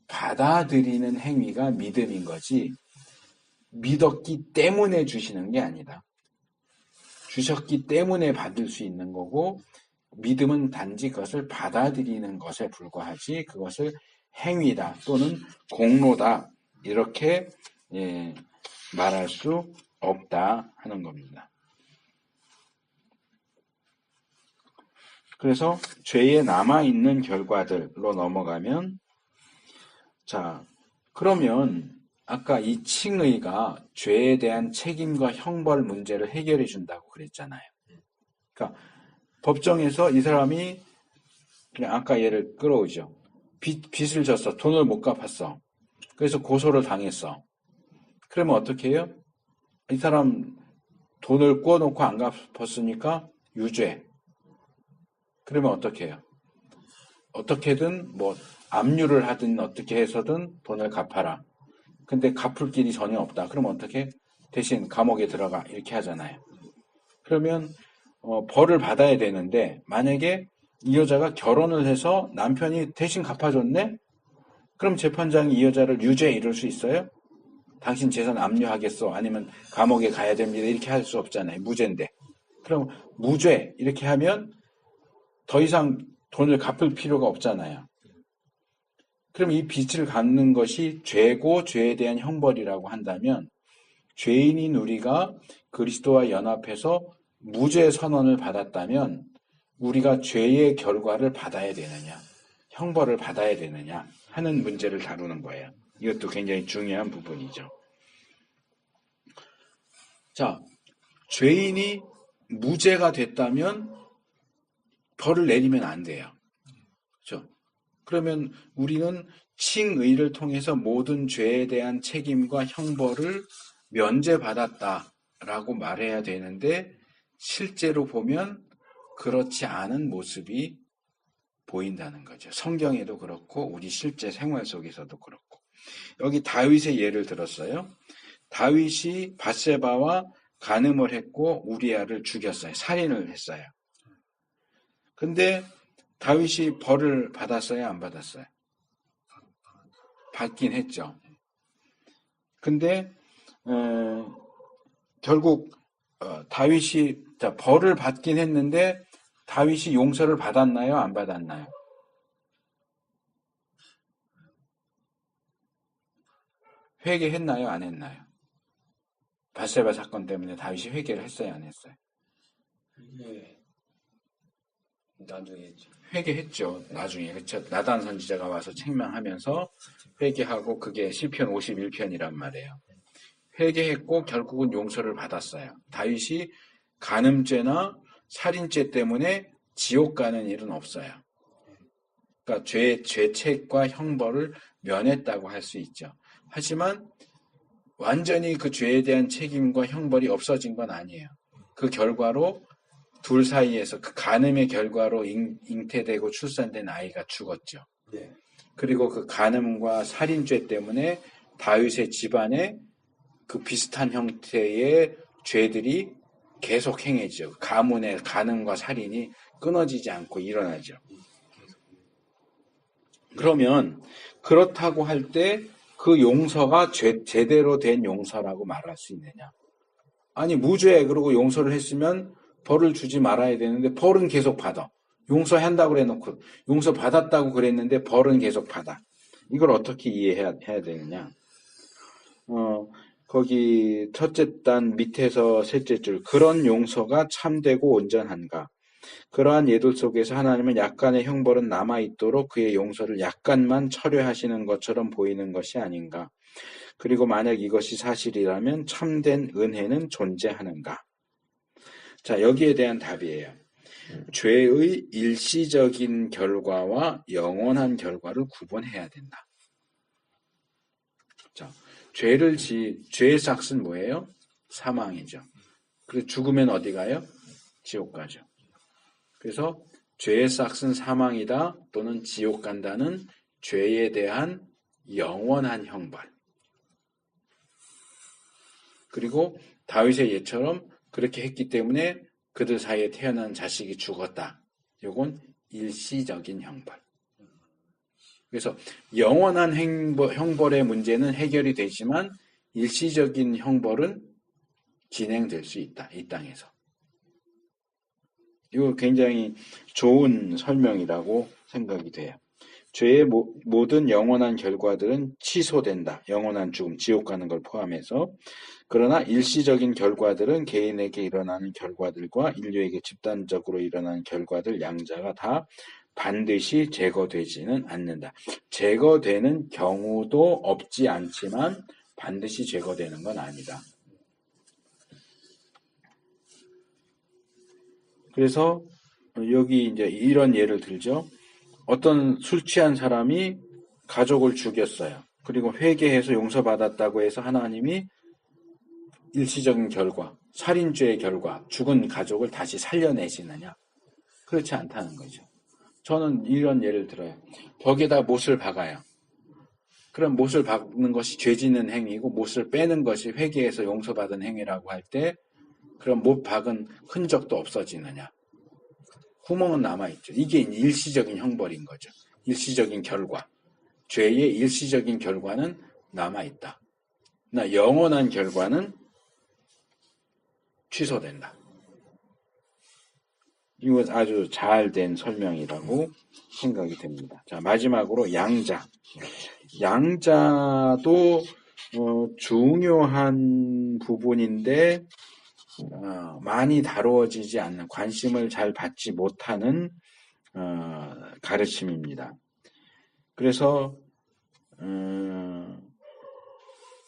받아들이는 행위가 믿음인 거지 믿었기 때문에 주시는 게 아니다. 주셨기 때문에 받을 수 있는 거고 믿음은 단지 그것을 받아들이는 것에 불과하지 그것을 행위다 또는 공로다 이렇게 말할 수 없다 하는 겁니다. 그래서 죄에 남아있는 결과들로 넘어가면 자 그러면 아까 이 칭의가 죄에 대한 책임과 형벌 문제를 해결해 준다고 그랬잖아요. 그러니까 법정에서 이 사람이 그냥 아까 예를 끌어오죠. 빚을 졌어. 돈을 못 갚았어. 그래서 고소를 당했어. 그러면 어떻게 해요? 이 사람 돈을 꾸어놓고 안 갚았으니까 유죄. 그러면 어떻게 해요? 어떻게든 뭐 압류를 하든 어떻게 해서든 돈을 갚아라. 근데 갚을 길이 전혀 없다. 그럼 어떻게? 대신 감옥에 들어가. 이렇게 하잖아요. 그러면 벌을 받아야 되는데 만약에 이 여자가 결혼을 해서 남편이 대신 갚아줬네? 그럼 재판장이 이 여자를 유죄 이럴 수 있어요? 당신 재산 압류하겠어? 아니면 감옥에 가야 됩니다. 이렇게 할 수 없잖아요. 무죄인데. 그럼 무죄 이렇게 하면 더 이상 돈을 갚을 필요가 없잖아요. 그럼 이 빚을 갚는 것이 죄고 죄에 대한 형벌이라고 한다면 죄인인 우리가 그리스도와 연합해서 무죄 선언을 받았다면 우리가 죄의 결과를 받아야 되느냐, 형벌을 받아야 되느냐 하는 문제를 다루는 거예요. 이것도 굉장히 중요한 부분이죠. 자, 죄인이 무죄가 됐다면 벌을 내리면 안 돼요. 그렇죠? 그러면 우리는 칭의를 통해서 모든 죄에 대한 책임과 형벌을 면제받았다라고 말해야 되는데 실제로 보면 그렇지 않은 모습이 보인다는 거죠. 성경에도 그렇고 우리 실제 생활 속에서도 그렇고. 여기 다윗의 예를 들었어요. 다윗이 밧세바와 간음을 했고 우리아를 죽였어요. 살인을 했어요. 근데 다윗이 벌을 받았어요? 안 받았어요? 받긴 했죠. 근데 결국 다윗이 벌을 받긴 했는데 다윗이 용서를 받았나요? 안 받았나요? 회개했나요? 안 했나요? 밧세바 사건 때문에 다윗이 회개를 했어요? 안 했어요? 나중에 했죠. 회개했죠. 나중에. 그렇죠. 나단 선지자가 와서 책망하면서 회개하고 그게 시편 51편이란 말이에요. 회개했고 결국은 용서를 받았어요. 다윗이 간음죄나 살인죄 때문에 지옥 가는 일은 없어요. 그러니까 죄책과 형벌을 면했다고 할 수 있죠. 하지만 완전히 그 죄에 대한 책임과 형벌이 없어진 건 아니에요. 그 결과로 둘 사이에서 그 간음의 결과로 잉태되고 출산된 아이가 죽었죠. 네. 그리고 그 간음과 살인죄 때문에 다윗의 집안에 그 비슷한 형태의 죄들이 계속 행해지죠. 가문의 간음과 살인이 끊어지지 않고 일어나죠. 그러면 그렇다고 할 때 그 용서가 제대로 된 용서라고 말할 수 있느냐? 아니 무죄 그러고 용서를 했으면 벌을 주지 말아야 되는데 벌은 계속 받아. 용서한다고 그래놓고 용서 받았다고 그랬는데 벌은 계속 받아. 이걸 어떻게 이해해야 되느냐? 거기 첫째 단 밑에서 셋째 줄 그런 용서가 참되고 온전한가? 그러한 예들 속에서 하나님은 약간의 형벌은 남아있도록 그의 용서를 약간만 철회하시는 것처럼 보이는 것이 아닌가? 그리고 만약 이것이 사실이라면 참된 은혜는 존재하는가? 자, 여기에 대한 답이에요. 죄의 일시적인 결과와 영원한 결과를 구분해야 된다. 자, 죄의 삭은 뭐예요? 사망이죠. 그래서 죽으면 어디 가요? 지옥 가죠. 그래서 죄의 삭은 사망이다 또는 지옥 간다는 죄에 대한 영원한 형벌. 그리고 다윗의 예처럼 그렇게 했기 때문에 그들 사이에 태어난 자식이 죽었다. 이건 일시적인 형벌. 그래서 영원한 형벌의 문제는 해결이 되지만 일시적인 형벌은 진행될 수 있다. 이 땅에서. 이거 굉장히 좋은 설명이라고 생각이 돼요. 죄의 모든 영원한 결과들은 취소된다. 영원한 죽음, 지옥 가는 걸 포함해서. 그러나 일시적인 결과들은 개인에게 일어나는 결과들과 인류에게 집단적으로 일어나는 결과들 양자가 다 반드시 제거되지는 않는다. 제거되는 경우도 없지 않지만 반드시 제거되는 건 아니다. 그래서 여기 이제 이런 예를 들죠. 어떤 술 취한 사람이 가족을 죽였어요. 그리고 회개해서 용서받았다고 해서 하나님이 일시적인 결과, 살인죄의 결과, 죽은 가족을 다시 살려내시느냐? 그렇지 않다는 거죠. 저는 이런 예를 들어요. 벽에다 못을 박아요. 그럼 못을 박는 것이 죄 짓는 행위고 못을 빼는 것이 회개해서 용서받은 행위라고 할 때 그럼 못 박은 흔적도 없어지느냐? 구멍은 남아있죠. 이게 일시적인 형벌인 거죠. 일시적인 결과. 죄의 일시적인 결과는 남아있다. 그러나 영원한 결과는 취소된다. 이건 아주 잘된 설명이라고 생각이 됩니다. 자, 마지막으로 양자. 양자도 중요한 부분인데 많이 다루어지지 않는, 관심을 잘 받지 못하는 가르침입니다. 그래서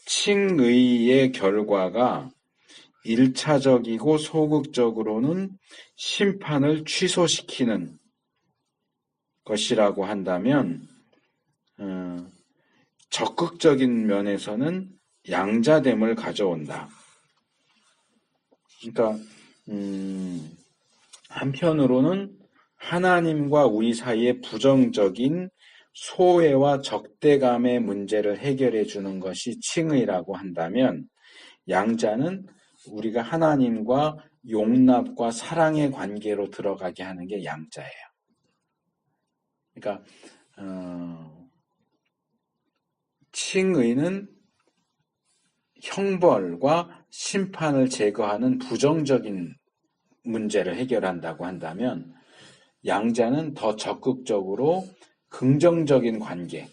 칭의의 결과가 1차적이고 소극적으로는 심판을 취소시키는 것이라고 한다면, 적극적인 면에서는 양자됨을 가져온다. 그러니까 한편으로는 하나님과 우리 사이의 부정적인 소외와 적대감의 문제를 해결해 주는 것이 칭의라고 한다면, 양자는 우리가 하나님과 용납과 사랑의 관계로 들어가게 하는 게 양자예요. 그러니까 칭의는 형벌과 심판을 제거하는 부정적인 문제를 해결한다고 한다면, 양자는 더 적극적으로 긍정적인 관계,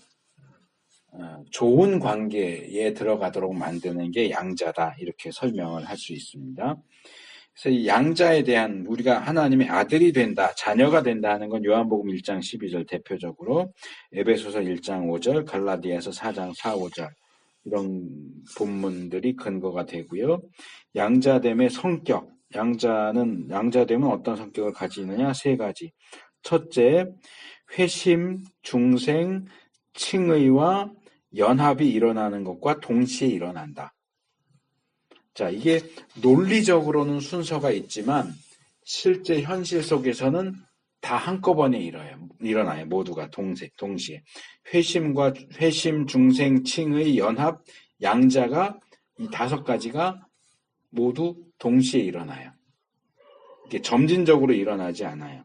좋은 관계에 들어가도록 만드는 게 양자다, 이렇게 설명을 할 수 있습니다. 그래서 이 양자에 대한, 우리가 하나님의 아들이 된다, 자녀가 된다 하는 건 요한복음 1장 12절 대표적으로, 에베소서 1장 5절, 갈라디아서 4장 4, 5절 이런 본문들이 근거가 되고요. 양자됨의 성격, 양자됨은 어떤 성격을 가지느냐? 세 가지. 첫째, 회심, 중생, 칭의와 연합이 일어나는 것과 동시에 일어난다. 자, 이게 논리적으로는 순서가 있지만 실제 현실 속에서는 다 한꺼번에 일어나요. 모두가 동시에. 회심, 중생, 칭의, 연합, 양자가, 이 5가지가 모두 동시에 일어나요. 이게 점진적으로 일어나지 않아요.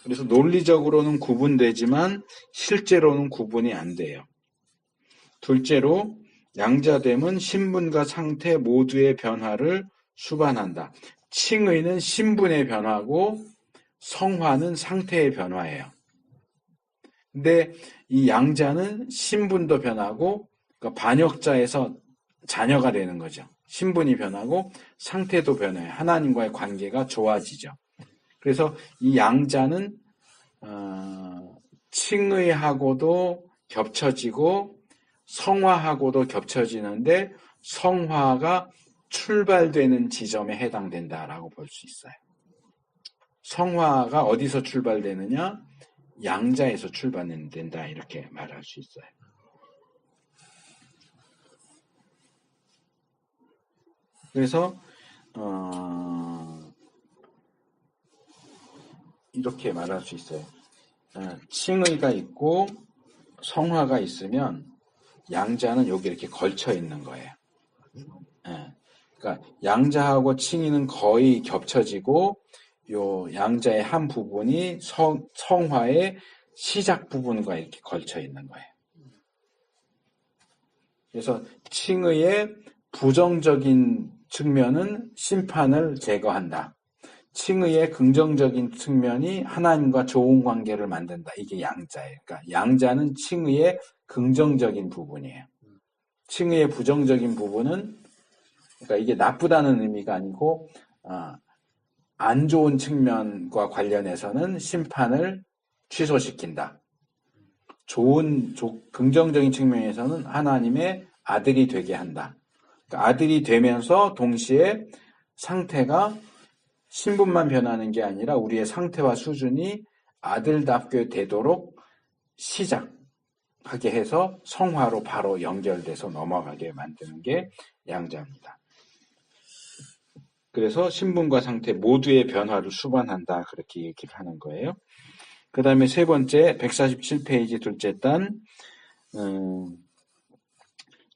그래서 논리적으로는 구분되지만 실제로는 구분이 안 돼요. 둘째로, 양자됨은 신분과 상태 모두의 변화를 수반한다. 칭의는 신분의 변화고 성화는 상태의 변화예요. 근데 이 양자는 신분도 변하고, 그러니까 반역자에서 자녀가 되는 거죠. 신분이 변하고 상태도 변해요. 하나님과의 관계가 좋아지죠. 그래서 이 양자는 칭의하고도 겹쳐지고 성화하고도 겹쳐지는데, 성화가 출발되는 지점에 해당된다라고 볼 수 있어요. 성화가 어디서 출발되느냐? 양자에서 출발된다, 이렇게 말할 수 있어요. 그래서 이렇게 말할 수 있어요. 칭의가 있고 성화가 있으면 양자는 여기 이렇게 걸쳐 있는 거예요. 그러니까 양자하고 칭의는 거의 겹쳐지고, 요 양자의 한 부분이 성화의 시작 부분과 이렇게 걸쳐 있는 거예요. 그래서 칭의의 부정적인 측면은 심판을 제거한다. 칭의의 긍정적인 측면이 하나님과 좋은 관계를 만든다. 이게 양자예요. 그러니까 양자는 칭의의 긍정적인 부분이에요. 칭의의 부정적인 부분은, 그러니까 이게 나쁘다는 의미가 아니고 안 좋은 측면과 관련해서는 심판을 취소시킨다. 긍정적인 측면에서는 하나님의 아들이 되게 한다. 그러니까 아들이 되면서 동시에 상태가 신분만 변하는 게 아니라 우리의 상태와 수준이 아들답게 되도록 시작하게 해서 성화로 바로 연결돼서 넘어가게 만드는 게 양자입니다. 그래서 신분과 상태 모두의 변화를 수반한다, 그렇게 얘기를 하는 거예요. 그 다음에 세 번째, 147페이지 둘째 단,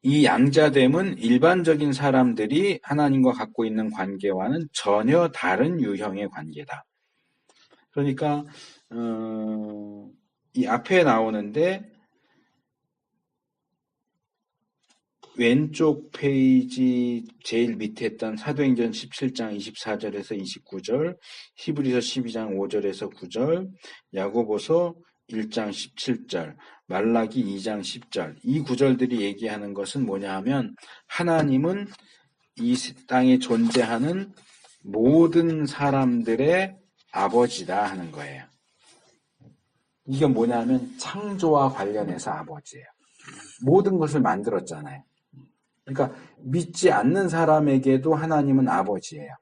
이 양자됨은 일반적인 사람들이 하나님과 갖고 있는 관계와는 전혀 다른 유형의 관계다. 그러니까 이 앞에 나오는데, 왼쪽 페이지 제일 밑에 있던 사도행전 17장 24절에서 29절, 히브리서 12장 5절에서 9절, 야고보서 1장 17절, 말라기 2장 10절. 이 구절들이 얘기하는 것은 뭐냐 하면 하나님은 이 땅에 존재하는 모든 사람들의 아버지다 하는 거예요. 이게 뭐냐면 창조와 관련해서 아버지예요. 모든 것을 만들었잖아요. 그러니까 믿지 않는 사람에게도 하나님은 아버지예요.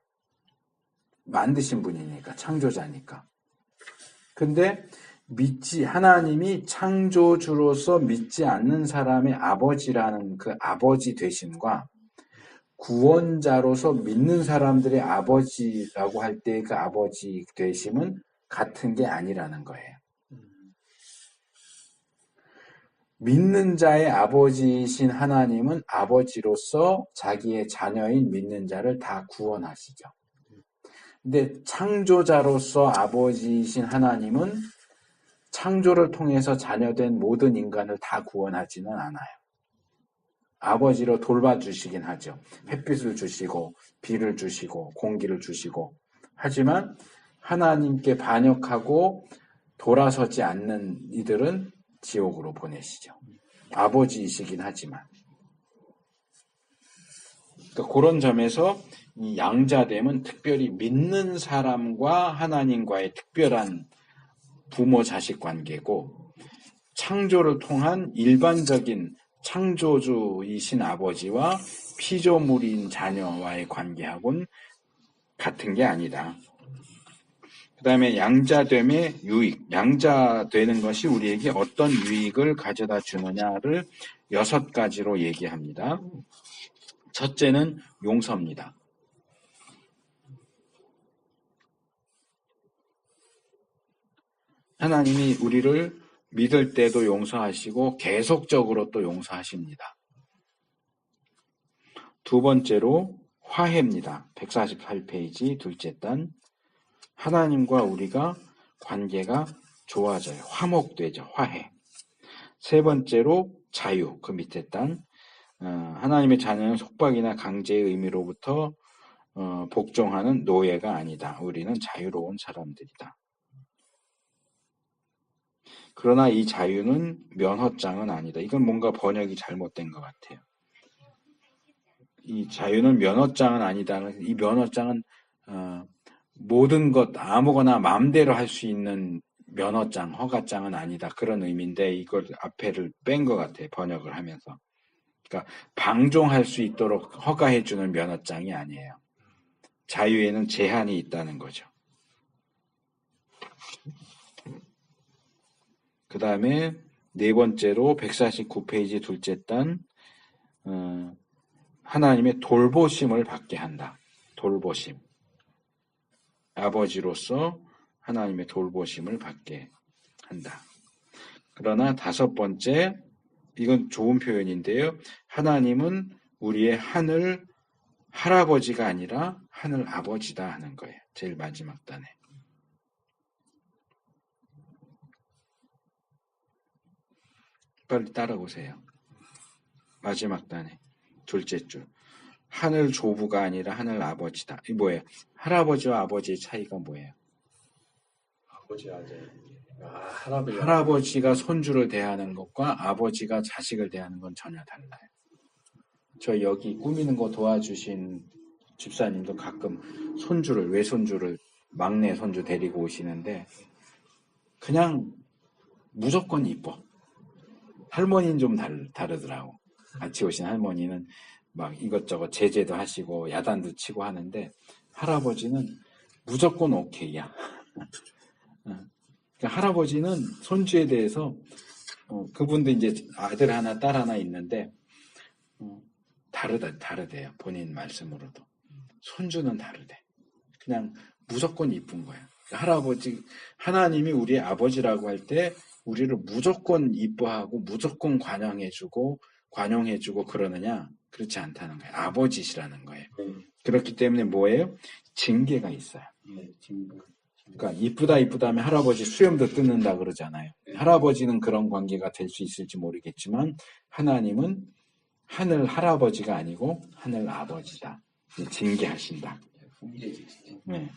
만드신 분이니까, 창조자니까. 근데 하나님이 창조주로서 믿지 않는 사람의 아버지라는 그 아버지 되심과 구원자로서 믿는 사람들의 아버지라고 할 때 그 아버지 되심은 같은 게 아니라는 거예요. 믿는 자의 아버지이신 하나님은 아버지로서 자기의 자녀인 믿는 자를 다 구원하시죠. 근데 창조자로서 아버지이신 하나님은 창조를 통해서 자녀된 모든 인간을 다 구원하지는 않아요. 아버지로 돌봐주시긴 하죠. 햇빛을 주시고 비를 주시고 공기를 주시고 하지만 하나님께 반역하고 돌아서지 않는 이들은 지옥으로 보내시죠. 아버지이시긴 하지만. 그러니까 그런 점에서 이 양자됨은 특별히 믿는 사람과 하나님과의 특별한 부모-자식 관계고 창조를 통한 일반적인 창조주이신 아버지와 피조물인 자녀와의 관계하고는 같은 게 아니다. 그 다음에 양자됨의 유익, 양자되는 것이 우리에게 어떤 유익을 가져다 주느냐를 6가지로 얘기합니다. 첫째는 용서입니다. 하나님이 우리를 믿을 때도 용서하시고 계속적으로 또 용서하십니다. 두 번째로 화해입니다. 148페이지 둘째 단. 하나님과 우리가 관계가 좋아져요. 화목되죠. 화해. 세 번째로 자유. 그 밑에 단. 하나님의 자녀는 속박이나 강제의 의미로부터 복종하는 노예가 아니다. 우리는 자유로운 사람들이다. 그러나 이 자유는 면허장은 아니다. 이건 뭔가 번역이 잘못된 것 같아요. 이 자유는 면허장은 아니다. 이 면허장은 모든 것 아무거나 마음대로 할 수 있는 면허장, 허가장은 아니다. 그런 의미인데 이걸 앞에를 뺀 것 같아요. 번역을 하면서. 그러니까 방종할 수 있도록 허가해주는 면허장이 아니에요. 자유에는 제한이 있다는 거죠. 그 다음에 네 번째로 149페이지 둘째 단 하나님의 돌보심을 받게 한다. 돌보심. 아버지로서 하나님의 돌보심을 받게 한다. 그러나 다섯 번째, 이건 좋은 표현인데요. 하나님은 우리의 하늘 할아버지가 아니라 하늘 아버지다 하는 거예요. 제일 마지막 단에. 빨리 따라오세요. 마지막 단에. 둘째 줄. 하늘 조부가 아니라 하늘 아버지다. 이 뭐예요? 할아버지와 아버지의 차이가 뭐예요? 아버지 아들. 할아버지가 손주를 대하는 것과 아버지가 자식을 대하는 건 전혀 달라요. 저 여기 꾸미는 거 도와주신 집사님도 가끔 외손주를 막내 손주 데리고 오시는데 그냥 무조건 이뻐. 할머니는 좀 다르더라고. 같이 오신 할머니는 막 이것저것 제재도 하시고 야단도 치고 하는데 할아버지는 무조건 오케이야. 그러니까 할아버지는 손주에 대해서 그분도 이제 아들 하나 딸 하나 있는데 다르대요. 본인 말씀으로도. 손주는 다르대. 그냥 무조건 이쁜 거야. 하나님이 우리의 아버지라고 할 때 우리를 무조건 이뻐하고 무조건 관용해주고 그러느냐? 그렇지 않다는 거예요. 아버지시라는 거예요. 그렇기 때문에 뭐예요? 징계가 있어요. 그러니까 이쁘다 하면 할아버지 수염도 뜯는다 그러잖아요. 할아버지는 그런 관계가 될 수 있을지 모르겠지만 하나님은 하늘 할아버지가 아니고 하늘 아버지다. 징계하신다. 네.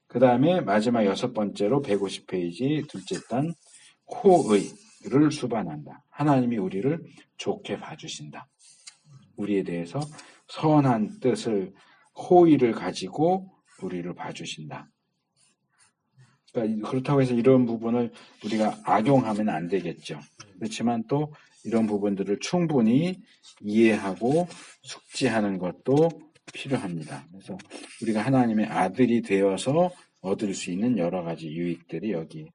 그 다음에 마지막 6번째로 150페이지 둘째 단 호의. 우리를 수반한다. 하나님이 우리를 좋게 봐주신다. 우리에 대해서 선한 뜻을, 호의를 가지고 우리를 봐주신다. 그러니까 그렇다고 해서 이런 부분을 우리가 악용하면 안 되겠죠. 그렇지만 또 이런 부분들을 충분히 이해하고 숙지하는 것도 필요합니다. 그래서 우리가 하나님의 아들이 되어서 얻을 수 있는 여러 가지 유익들이 여기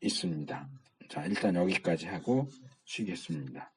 있습니다. 자, 일단 여기까지 하고 쉬겠습니다.